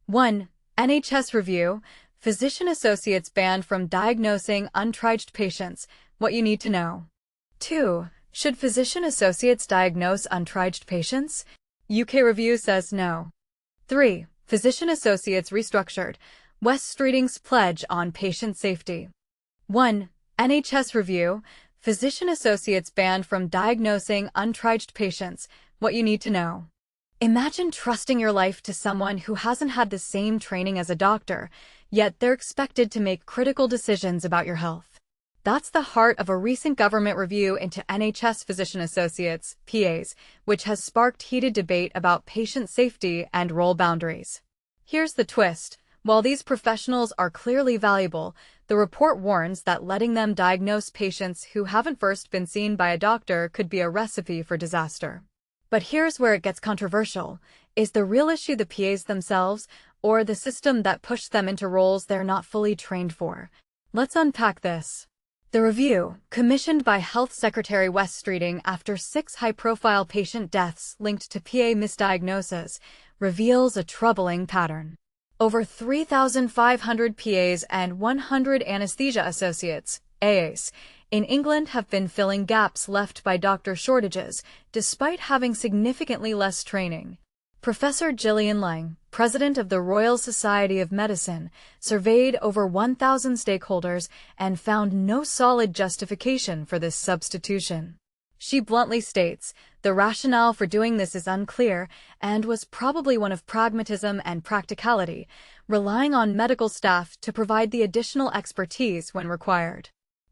1. NHS Review. Physician Associates banned from diagnosing untriaged patients. What you need to know. 2. Should physician associates diagnose untriaged patients? UK review says no. 3. Physician associates restructured. West Streeting's pledge on patient safety. 1. NHS review. Physician associates banned from diagnosing untriaged patients. What you need to know. Imagine trusting your life to someone who hasn't had the same training as a doctor, yet they're expected to make critical decisions about your health. That's the heart of a recent government review into NHS physician associates, PAs, which has sparked heated debate about patient safety and role boundaries. Here's the twist. While these professionals are clearly valuable, the report warns that letting them diagnose patients who haven't first been seen by a doctor could be a recipe for disaster. But here's where it gets controversial. Is the real issue the PAs themselves, or the system that pushed them into roles they're not fully trained for? Let's unpack this. The review, commissioned by Health Secretary West Streeting after 6 high-profile patient deaths linked to PA misdiagnosis, reveals a troubling pattern. Over 3,500 PAs and 100 anesthesia associates, AAs, in England have been filling gaps left by doctor shortages, despite having significantly less training. Professor Gillian Lang, president of the Royal Society of Medicine, surveyed over 1,000 stakeholders and found no solid justification for this substitution. She bluntly states, the rationale for doing this is unclear and was probably one of pragmatism and practicality, relying on medical staff to provide the additional expertise when required.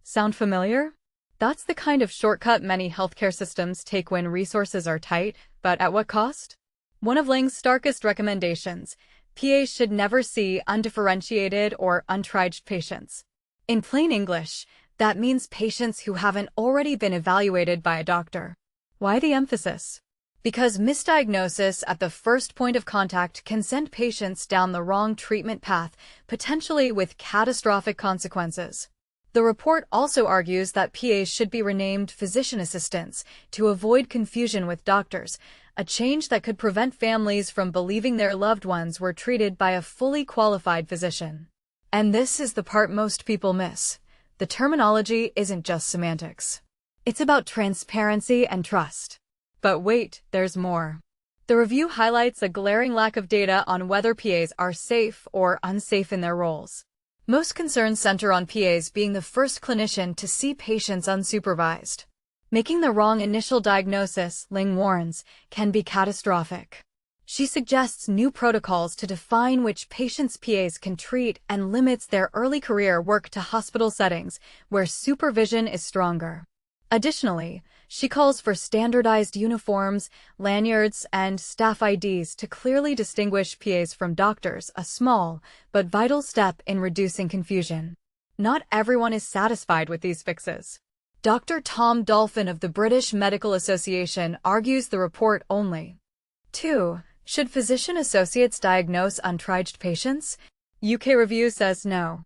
Sound familiar? That's the kind of shortcut many healthcare systems take when resources are tight, but at what cost? One of Lang's starkest recommendations, PAs should never see undifferentiated or untriaged patients. In plain English, that means patients who haven't already been evaluated by a doctor. Why the emphasis? Because misdiagnosis at the first point of contact can send patients down the wrong treatment path, potentially with catastrophic consequences. The report also argues that PAs should be renamed physician assistants to avoid confusion with doctors, a change that could prevent families from believing their loved ones were treated by a fully qualified physician. And this is the part most people miss. The terminology isn't just semantics. It's about transparency and trust. But wait, there's more. The review highlights a glaring lack of data on whether PAs are safe or unsafe in their roles. Most concerns center on PAs being the first clinician to see patients unsupervised. Making the wrong initial diagnosis, Lang warns, can be catastrophic. She suggests new protocols to define which patients PAs can treat and limits their early career work to hospital settings where supervision is stronger. Additionally, she calls for standardized uniforms, lanyards, and staff IDs to clearly distinguish PAs from doctors, a small but vital step in reducing confusion. Not everyone is satisfied with these fixes. Dr. Tom Dolphin of the British Medical Association argues the report only. 2. Should physician associates diagnose untriaged patients? UK review says no.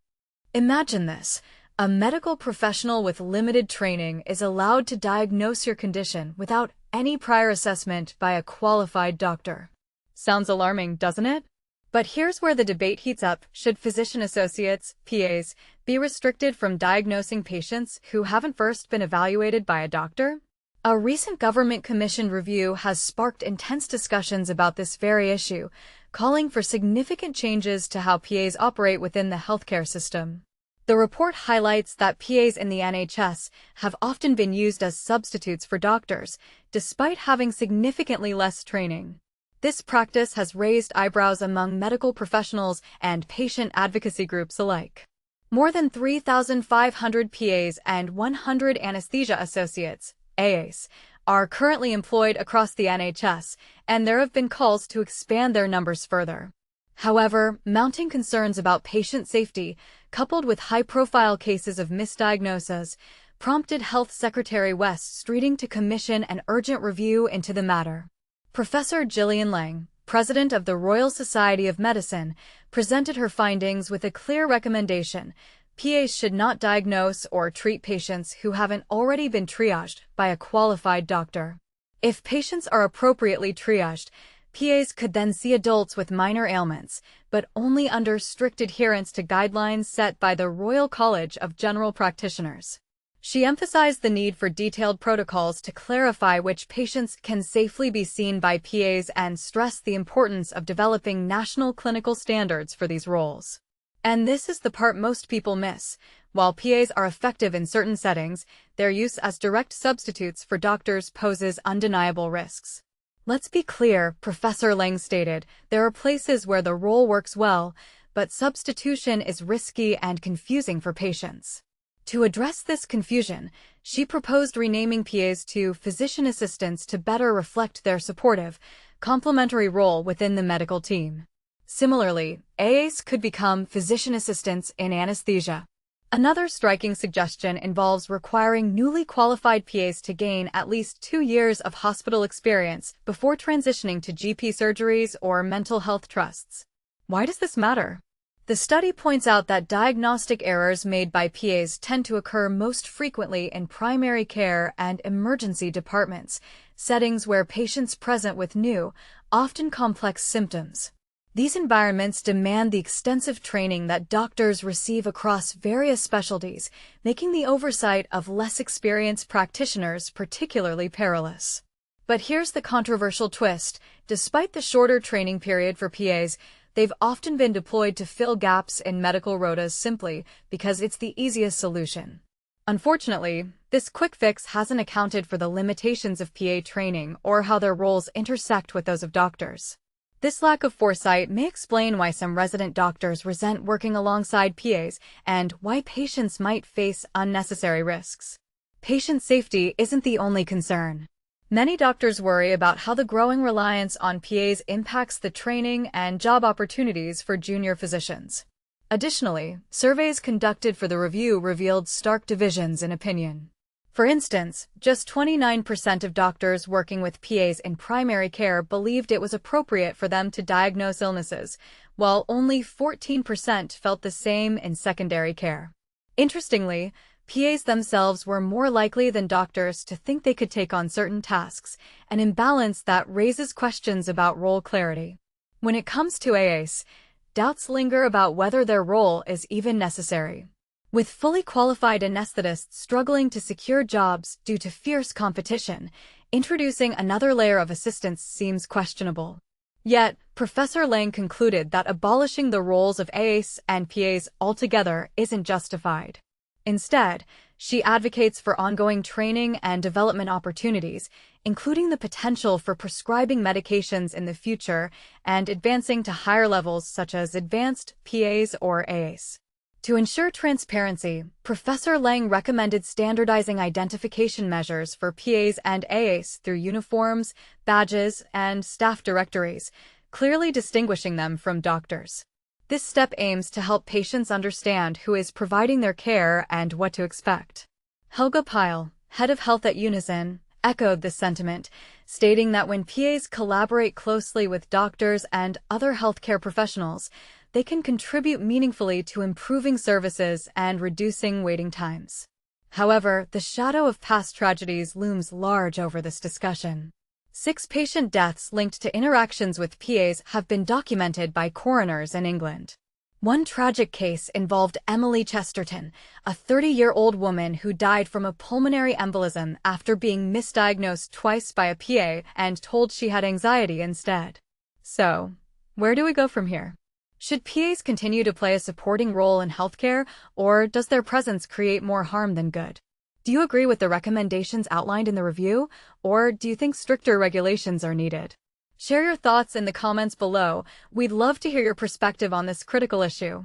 Imagine this. A medical professional with limited training is allowed to diagnose your condition without any prior assessment by a qualified doctor. Sounds alarming, doesn't it? But here's where the debate heats up. Should physician associates, PAs, be restricted from diagnosing patients who haven't first been evaluated by a doctor? A recent government-commissioned review has sparked intense discussions about this very issue, calling for significant changes to how PAs operate within the healthcare system. The report highlights that PAs in the NHS have often been used as substitutes for doctors, despite having significantly less training. This practice has raised eyebrows among medical professionals and patient advocacy groups alike. More than 3,500 PAs and 100 anesthesia associates, AAs, are currently employed across the NHS, and there have been calls to expand their numbers further. However, mounting concerns about patient safety, coupled with high-profile cases of misdiagnosis, prompted Health Secretary West Streeting to commission an urgent review into the matter. Professor Gillian Lang, president of the Royal Society of Medicine, presented her findings with a clear recommendation: PAs should not diagnose or treat patients who haven't already been triaged by a qualified doctor. If patients are appropriately triaged, PAs could then see adults with minor ailments, but only under strict adherence to guidelines set by the Royal College of General Practitioners. She emphasized the need for detailed protocols to clarify which patients can safely be seen by PAs and stressed the importance of developing national clinical standards for these roles. And this is the part most people miss. While PAs are effective in certain settings, their use as direct substitutes for doctors poses undeniable risks. Let's be clear, Professor Lang stated, there are places where the role works well, but substitution is risky and confusing for patients. To address this confusion, she proposed renaming PAs to physician assistants to better reflect their supportive, complementary role within the medical team. Similarly, AAs could become physician assistants in anesthesia. Another striking suggestion involves requiring newly qualified PAs to gain at least 2 years of hospital experience before transitioning to GP surgeries or mental health trusts. Why does this matter? The study points out that diagnostic errors made by PAs tend to occur most frequently in primary care and emergency departments, settings where patients present with new, often complex symptoms. These environments demand the extensive training that doctors receive across various specialties, making the oversight of less experienced practitioners particularly perilous. But here's the controversial twist. Despite the shorter training period for PAs, they've often been deployed to fill gaps in medical rotas simply because it's the easiest solution. Unfortunately, this quick fix hasn't accounted for the limitations of PA training or how their roles intersect with those of doctors. This lack of foresight may explain why some resident doctors resent working alongside PAs and why patients might face unnecessary risks. Patient safety isn't the only concern. Many doctors worry about how the growing reliance on PAs impacts the training and job opportunities for junior physicians. Additionally, surveys conducted for the review revealed stark divisions in opinion. For instance, just 29% of doctors working with PAs in primary care believed it was appropriate for them to diagnose illnesses, while only 14% felt the same in secondary care. Interestingly, PAs themselves were more likely than doctors to think they could take on certain tasks, an imbalance that raises questions about role clarity. When it comes to AAs, doubts linger about whether their role is even necessary. With fully qualified anesthetists struggling to secure jobs due to fierce competition, introducing another layer of assistance seems questionable. Yet, Professor Lang concluded that abolishing the roles of AAs and PAs altogether isn't justified. Instead, she advocates for ongoing training and development opportunities, including the potential for prescribing medications in the future and advancing to higher levels such as advanced PAs or AAs. To ensure transparency, Professor Lang recommended standardizing identification measures for PAs and AAs through uniforms, badges, and staff directories, clearly distinguishing them from doctors. This step aims to help patients understand who is providing their care and what to expect. Helga Pyle, head of health at Unison, echoed this sentiment, stating that when PAs collaborate closely with doctors and other healthcare professionals, they can contribute meaningfully to improving services and reducing waiting times. However, the shadow of past tragedies looms large over this discussion. 6 patient deaths linked to interactions with PAs have been documented by coroners in England. One tragic case involved Emily Chesterton, a 30-year-old woman who died from a pulmonary embolism after being misdiagnosed twice by a PA and told she had anxiety instead. So, where do we go from here? Should PAs continue to play a supporting role in healthcare, or does their presence create more harm than good? Do you agree with the recommendations outlined in the review, or do you think stricter regulations are needed? Share your thoughts in the comments below. We'd love to hear your perspective on this critical issue.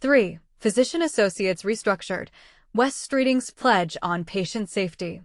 3. Physician Associates restructured. West Streeting's pledge on patient safety.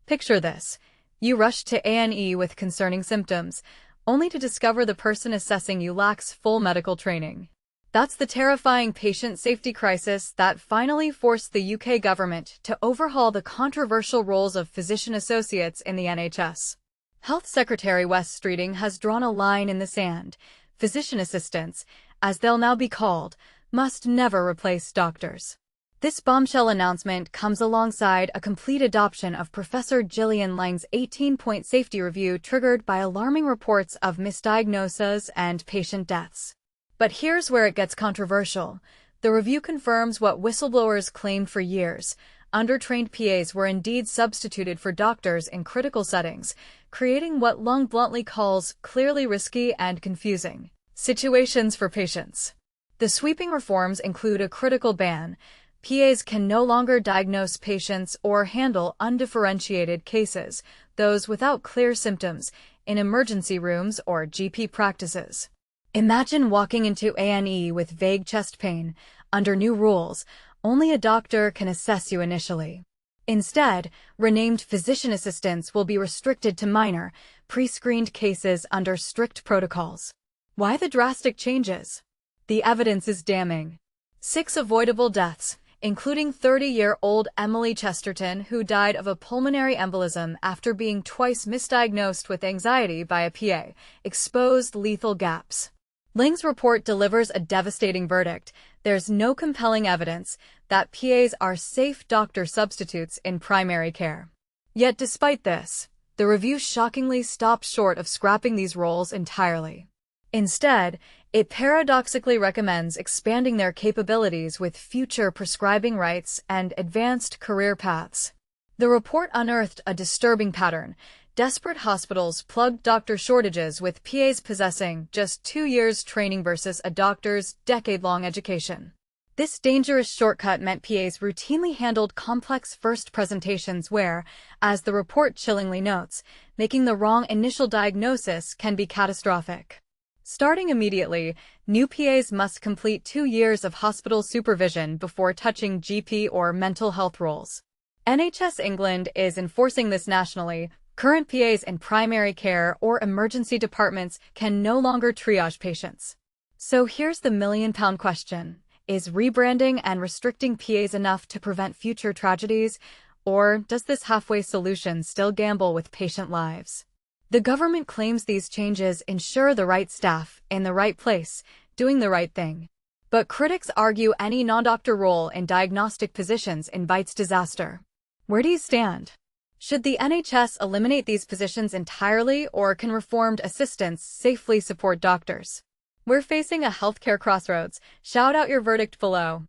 Picture this. You rush to A&E with concerning symptoms, only to discover the person assessing you lacks full medical training. That's the terrifying patient safety crisis that finally forced the UK government to overhaul the controversial roles of physician associates in the NHS. Health Secretary West Streeting has drawn a line in the sand. Physician assistants, as they'll now be called, must never replace doctors. This bombshell announcement comes alongside a complete adoption of Professor Gillian Lang's 18-point safety review triggered by alarming reports of misdiagnoses and patient deaths. But here's where it gets controversial. The review confirms what whistleblowers claimed for years. Undertrained PAs were indeed substituted for doctors in critical settings, creating what Lang bluntly calls clearly risky and confusing situations for patients. The sweeping reforms include a critical ban. PAs can no longer diagnose patients or handle undifferentiated cases, those without clear symptoms, in emergency rooms or GP practices. Imagine walking into A&E with vague chest pain. Under new rules, only a doctor can assess you initially. Instead, renamed physician assistants will be restricted to minor, pre-screened cases under strict protocols. Why the drastic changes? The evidence is damning. 6 avoidable deaths, including 30-year-old Emily Chesterton, who died of a pulmonary embolism after being twice misdiagnosed with anxiety by a PA, exposed lethal gaps. Lang's report delivers a devastating verdict. There's no compelling evidence that PAs are safe doctor substitutes in primary care. Yet despite this, the review shockingly stopped short of scrapping these roles entirely. Instead, it paradoxically recommends expanding their capabilities with future prescribing rights and advanced career paths. The report unearthed a disturbing pattern. Desperate hospitals plugged doctor shortages with PAs possessing just 2 years training versus a doctor's decade-long education. This dangerous shortcut meant PAs routinely handled complex first presentations where, as the report chillingly notes, making the wrong initial diagnosis can be catastrophic. Starting immediately, new PAs must complete 2 years of hospital supervision before touching GP or mental health roles. NHS England is enforcing this nationally. Current PAs in primary care or emergency departments can no longer triage patients. So here's the million-pound question. Is rebranding and restricting PAs enough to prevent future tragedies, or does this halfway solution still gamble with patient lives? The government claims these changes ensure the right staff in the right place, doing the right thing. But critics argue any non-doctor role in diagnostic positions invites disaster. Where do you stand? Should the NHS eliminate these positions entirely, or can reformed assistants safely support doctors? We're facing a healthcare crossroads. Shout out your verdict below.